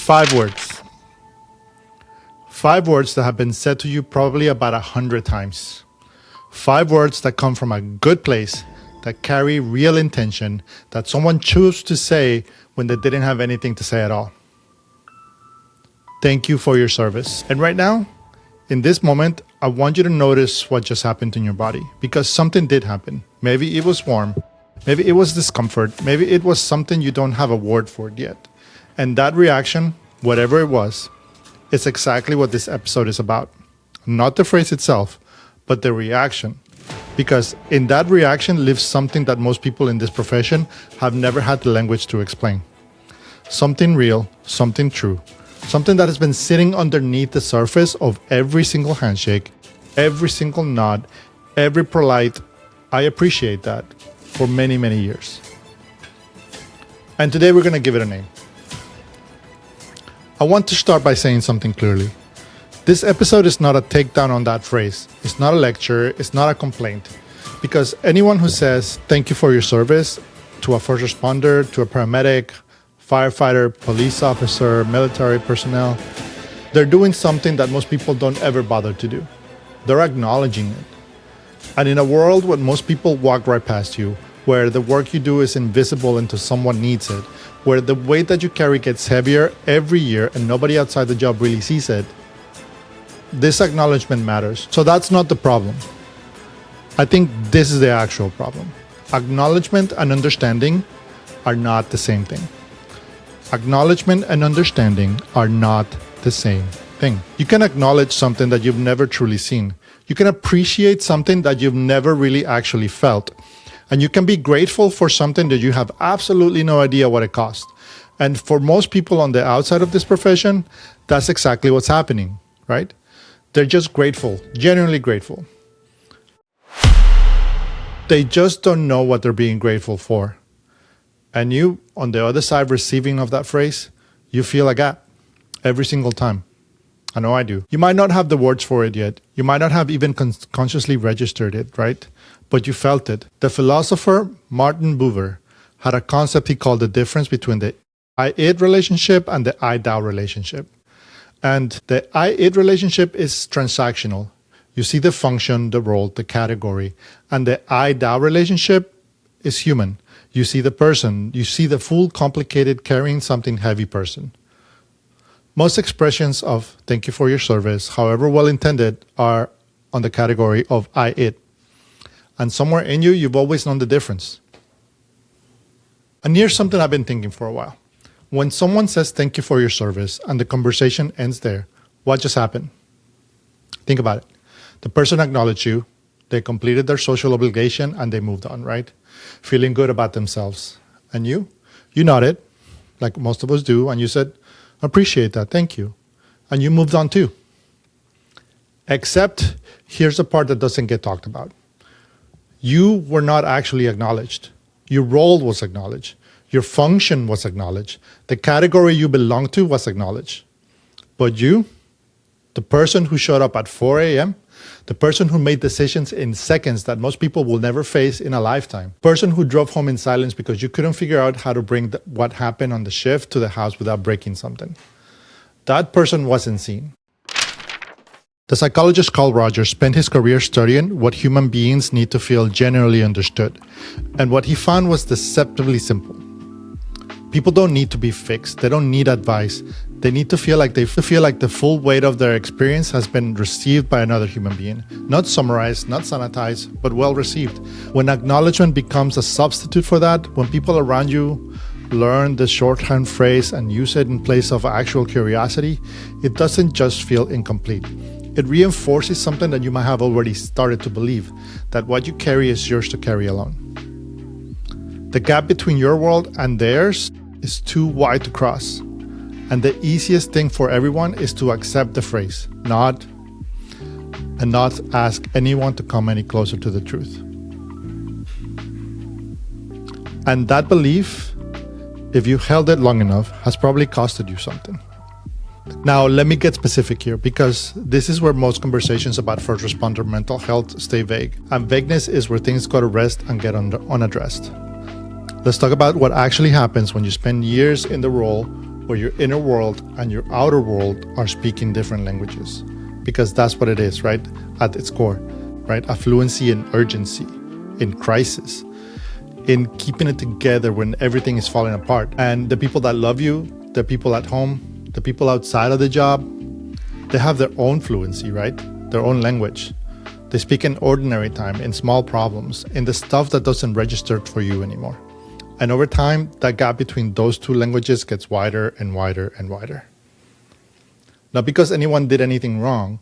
5 words. 5 words that have been said to you probably about 100 times. 5 words that come from a good place, that carry real intention, that someone chose to say when they didn't have anything to say at all. Thank you for your service. And right now, in this moment, I want you to notice what just happened in your body, because something did happen. Maybe it was warm. Maybe it was discomfort. Maybe it was something you don't have a word for it yet. And that reaction, whatever it was, is exactly what this episode is about. Not the phrase itself, but the reaction. Because in that reaction lives something that most people in this profession have never had the language to explain. Something real, something true. Something that has been sitting underneath the surface of every single handshake, every single nod, every polite, I appreciate that, for many, many years. And today we're going to give it a name. I want to start by saying something clearly. This episode is not a takedown on that phrase. It's not a lecture. It's not a complaint. Because anyone who says thank you for your service to a first responder, to a paramedic, firefighter, police officer, military personnel, they're doing something that most people don't ever bother to do. They're acknowledging it. And in a world where most people walk right past you, where the work you do is invisible until someone needs it, where the weight that you carry gets heavier every year and nobody outside the job really sees it, this acknowledgement matters. So that's not the problem. I think this is the actual problem. Acknowledgement and understanding are not the same thing. Acknowledgement and understanding are not the same thing. You can acknowledge something that you've never truly seen. You can appreciate something that you've never really actually felt. And you can be grateful for something that you have absolutely no idea what it cost. And for most people on the outside of this profession, that's exactly what's happening, right? They're just grateful, genuinely grateful. They just don't know what they're being grateful for. And you, on the other side receiving of that phrase, you feel a gap every single time. I know I do. You might not have the words for it yet. You might not have even consciously registered it, right? But you felt it. The philosopher Martin Buber had a concept he called the difference between the I-it relationship and the I-thou relationship. And the I-it relationship is transactional. You see the function, the role, the category. And the I-thou relationship is human. You see the person. You see the full, complicated, carrying something heavy person. Most expressions of thank you for your service, however well-intended, are on the category of I-it. And somewhere in you, you've always known the difference. And here's something I've been thinking for a while. When someone says thank you for your service and the conversation ends there, what just happened? Think about it. The person acknowledged you, they completed their social obligation, and they moved on, right? Feeling good about themselves. And you nodded, like most of us do, and you said, appreciate that, thank you. And you moved on too. Except, here's the part that doesn't get talked about. You were not actually acknowledged. Your role was acknowledged. Your function was acknowledged. The category you belong to was acknowledged. But you, the person who showed up at 4 a.m., the person who made decisions in seconds that most people will never face in a lifetime, person who drove home in silence because you couldn't figure out how to bring what happened on the shift to the house without breaking something. That person wasn't seen. The psychologist Carl Rogers spent his career studying what human beings need to feel genuinely understood. And what he found was deceptively simple. People don't need to be fixed. They don't need advice. They need to feel like the full weight of their experience has been received by another human being. Not summarized, not sanitized, but well received. When acknowledgement becomes a substitute for that, when people around you learn the shorthand phrase and use it in place of actual curiosity, it doesn't just feel incomplete. It reinforces something that you might have already started to believe, that what you carry is yours to carry alone. The gap between your world and theirs is too wide to cross. And the easiest thing for everyone is to accept the phrase, nod, and not ask anyone to come any closer to the truth. And that belief, if you held it long enough, has probably costed you something. Now, let me get specific here, because this is where most conversations about first responder mental health stay vague. And vagueness is where things go to rest and get unaddressed. Let's talk about what actually happens when you spend years in the role where your inner world and your outer world are speaking different languages. Because that's what it is, right? At its core, right? A fluency in urgency, in crisis, in keeping it together when everything is falling apart. And the people that love you, the people at home, the people outside of the job, they have their own fluency, right? Their own language. They speak in ordinary time, in small problems, in the stuff that doesn't register for you anymore. And over time, that gap between those two languages gets wider and wider and wider. Not because anyone did anything wrong,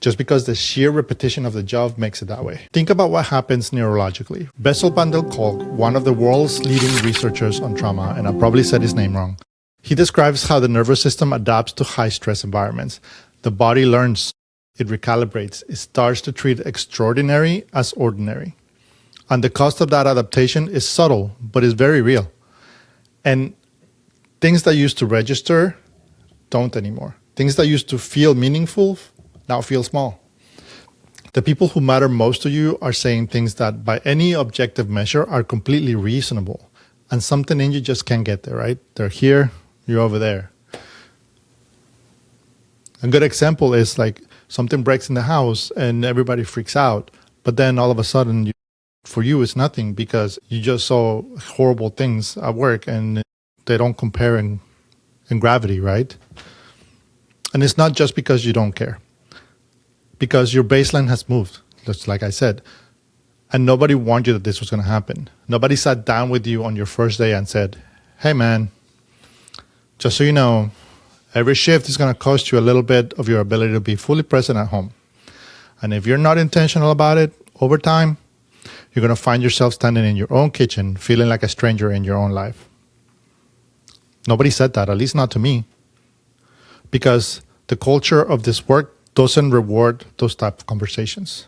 just because the sheer repetition of the job makes it that way. Think about what happens neurologically. Bessel van der Kolk, one of the world's leading researchers on trauma, and I probably said his name wrong, he describes how the nervous system adapts to high-stress environments. The body learns, it recalibrates, it starts to treat extraordinary as ordinary. And the cost of that adaptation is subtle, but is very real. And things that used to register don't anymore. Things that used to feel meaningful now feel small. The people who matter most to you are saying things that by any objective measure are completely reasonable. And something in you just can't get there, right? They're here, you're over there. A good example is like something breaks in the house and everybody freaks out. But then all of a sudden, for you, it's nothing because you just saw horrible things at work and they don't compare in gravity, right? And it's not just because you don't care. Because your baseline has moved, just like I said. And nobody warned you that this was going to happen. Nobody sat down with you on your first day and said, hey man, just so you know, every shift is going to cost you a little bit of your ability to be fully present at home. And if you're not intentional about it, over time, you're going to find yourself standing in your own kitchen, feeling like a stranger in your own life. Nobody said that, at least not to me. Because the culture of this work doesn't reward those type of conversations.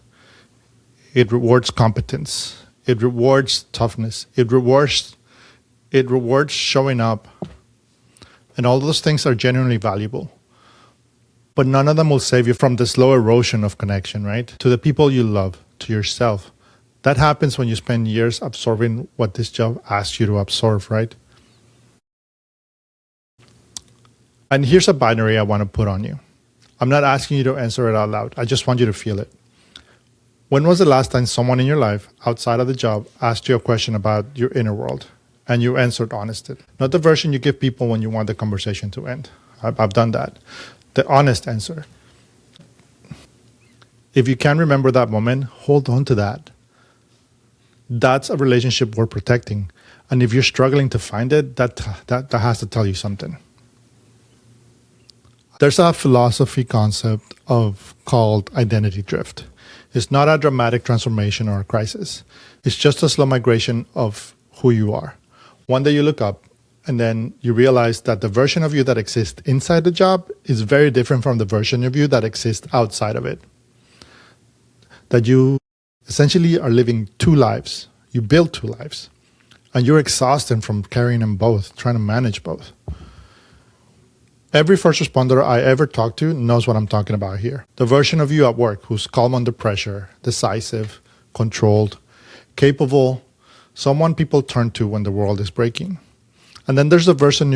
It rewards competence. It rewards toughness. It rewards showing up. And all those things are genuinely valuable. But none of them will save you from the slow erosion of connection, right? To the people you love, to yourself. That happens when you spend years absorbing what this job asks you to absorb, right? And here's a binary I want to put on you. I'm not asking you to answer it out loud. I just want you to feel it. When was the last time someone in your life, outside of the job, asked you a question about your inner world and you answered honestly? Not the version you give people when you want the conversation to end. I've done that. The honest answer. If you can remember that moment, hold on to that. That's a relationship worth protecting. And if you're struggling to find it, that has to tell you something. There's a philosophy concept called identity drift. It's not a dramatic transformation or a crisis. It's just a slow migration of who you are. One day you look up and then you realize that the version of you that exists inside the job is very different from the version of you that exists outside of it. That you essentially are living two lives. You build two lives. And you're exhausted from carrying them both, trying to manage both. Every first responder I ever talked to knows what I'm talking about here. The version of you at work who's calm under pressure, decisive, controlled, capable, someone people turn to when the world is breaking. And then there's the version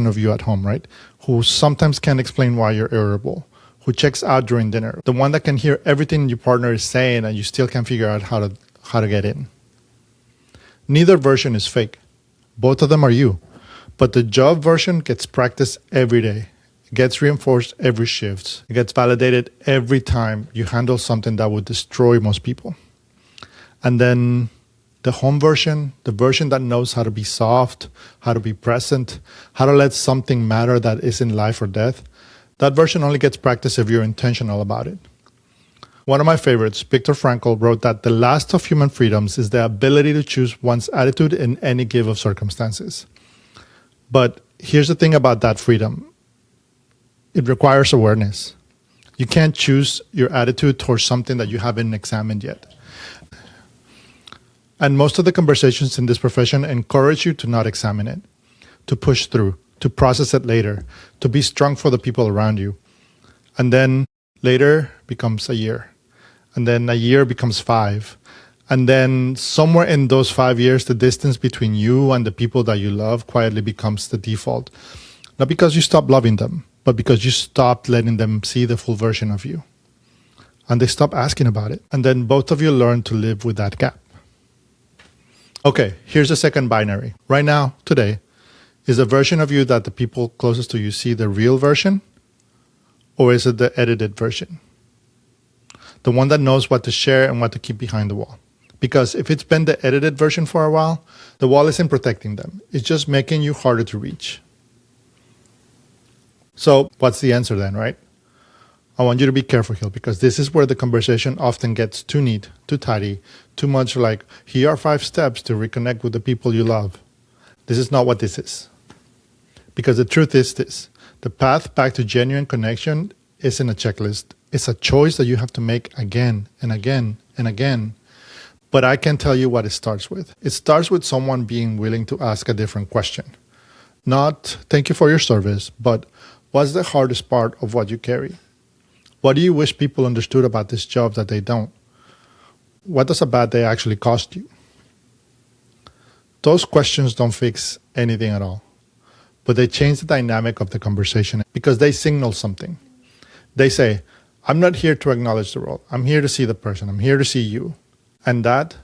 of you at home, right? Who sometimes can't explain why you're irritable, who checks out during dinner, the one that can hear everything your partner is saying and you still can't figure out how to get in. Neither version is fake. Both of them are you. But the job version gets practiced every day. It gets reinforced every shift. It gets validated every time you handle something that would destroy most people. And then the home version, the version that knows how to be soft, how to be present, how to let something matter that isn't life or death, that version only gets practiced if you're intentional about it. One of my favorites, Viktor Frankl, wrote that the last of human freedoms is the ability to choose one's attitude in any given circumstances. But here's the thing about that freedom. It requires awareness. You can't choose your attitude towards something that you haven't examined yet. And most of the conversations in this profession encourage you to not examine it, to push through, to process it later, to be strong for the people around you. And then later becomes a year. And then a year becomes 5. And then somewhere in those 5 years, the distance between you and the people that you love quietly becomes the default. Not because you stop loving them, but because you stopped letting them see the full version of you. And they stop asking about it. And then both of you learn to live with that gap. Okay, here's the second binary. Right now, today, is the version of you that the people closest to you see the real version? Or is it the edited version? The one that knows what to share and what to keep behind the wall. Because if it's been the edited version for a while, the wall isn't protecting them. It's just making you harder to reach. So what's the answer then, right? I want you to be careful here, because this is where the conversation often gets too neat, too tidy, too much like, here are 5 steps to reconnect with the people you love. This is not what this is. Because the truth is this: the path back to genuine connection isn't a checklist. It's a choice that you have to make again and again and again. But I can tell you what it starts with. It starts with someone being willing to ask a different question. Not, thank you for your service, but what's the hardest part of what you carry? What do you wish people understood about this job that they don't? What does a bad day actually cost you? Those questions don't fix anything at all, but they change the dynamic of the conversation because they signal something. They say, I'm not here to acknowledge the role. I'm here to see the person. I'm here to see you. And that,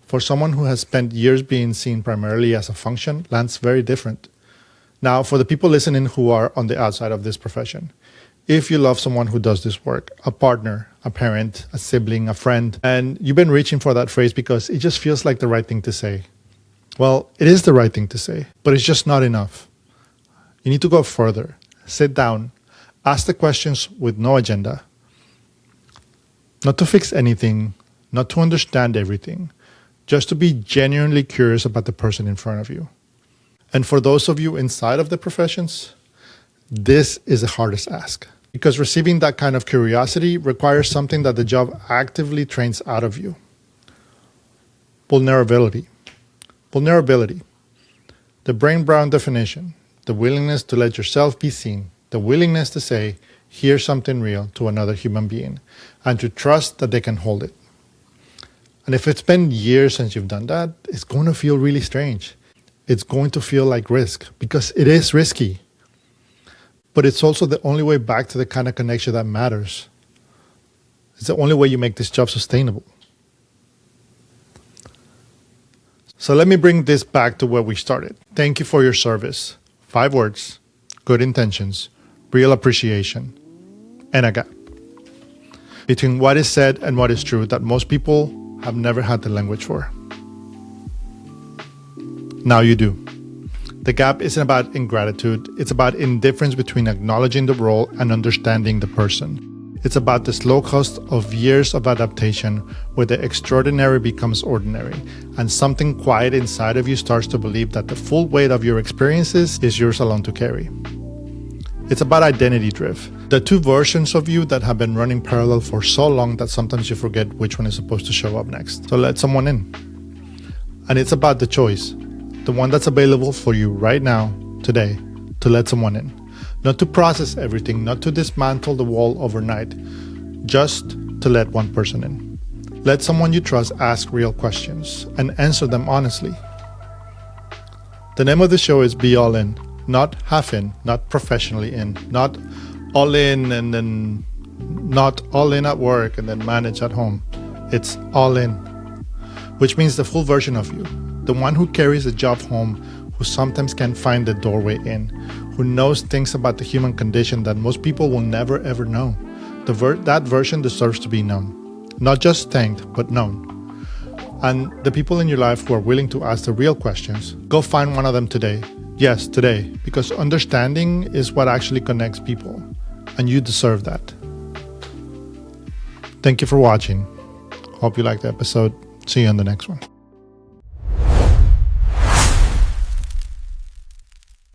for someone who has spent years being seen primarily as a function, lands very different. Now, for the people listening who are on the outside of this profession, if you love someone who does this work, a partner, a parent, a sibling, a friend, and you've been reaching for that phrase because it just feels like the right thing to say, well, it is the right thing to say, but it's just not enough. You need to go further. Sit down. Ask the questions with no agenda. Not to fix anything, not to understand everything, just to be genuinely curious about the person in front of you. And for those of you inside of the professions, this is the hardest ask, because receiving that kind of curiosity requires something that the job actively trains out of you. Vulnerability. Vulnerability. The brain-brown definition, the willingness to let yourself be seen, the willingness to say, here's something real to another human being, and to trust that they can hold it. And if it's been years since you've done that, it's going to feel really strange. It's going to feel like risk, because it is risky. But it's also the only way back to the kind of connection that matters. It's the only way you make this job sustainable. So let me bring this back to where we started. Thank you for your service. 5 words, good intentions, real appreciation, and a gap between what is said and what is true that most people have never had the language for. Now you do. The gap isn't about ingratitude. It's about indifference between acknowledging the role and understanding the person. It's about the slow cost of years of adaptation where the extraordinary becomes ordinary and something quiet inside of you starts to believe that the full weight of your experiences is yours alone to carry. It's about identity drift. The 2 versions of you that have been running parallel for so long that sometimes you forget which one is supposed to show up next. So let someone in. And it's about the choice, the one that's available for you right now, today, to let someone in. Not to process everything, not to dismantle the wall overnight, just to let one person in. Let someone you trust ask real questions and answer them honestly. The name of the show is Be All In, not half in, not professionally in, not all in and then not all in at work and then manage at home. It's all in, which means the full version of you, the one who carries the job home, who sometimes can't find the doorway in, who knows things about the human condition that most people will never ever know. That version deserves to be known, not just thanked, but known. And the people in your life who are willing to ask the real questions, go find one of them today. Yes, today, because understanding is what actually connects people, and you deserve that. Thank you for watching. Hope you liked the episode. See you on the next one.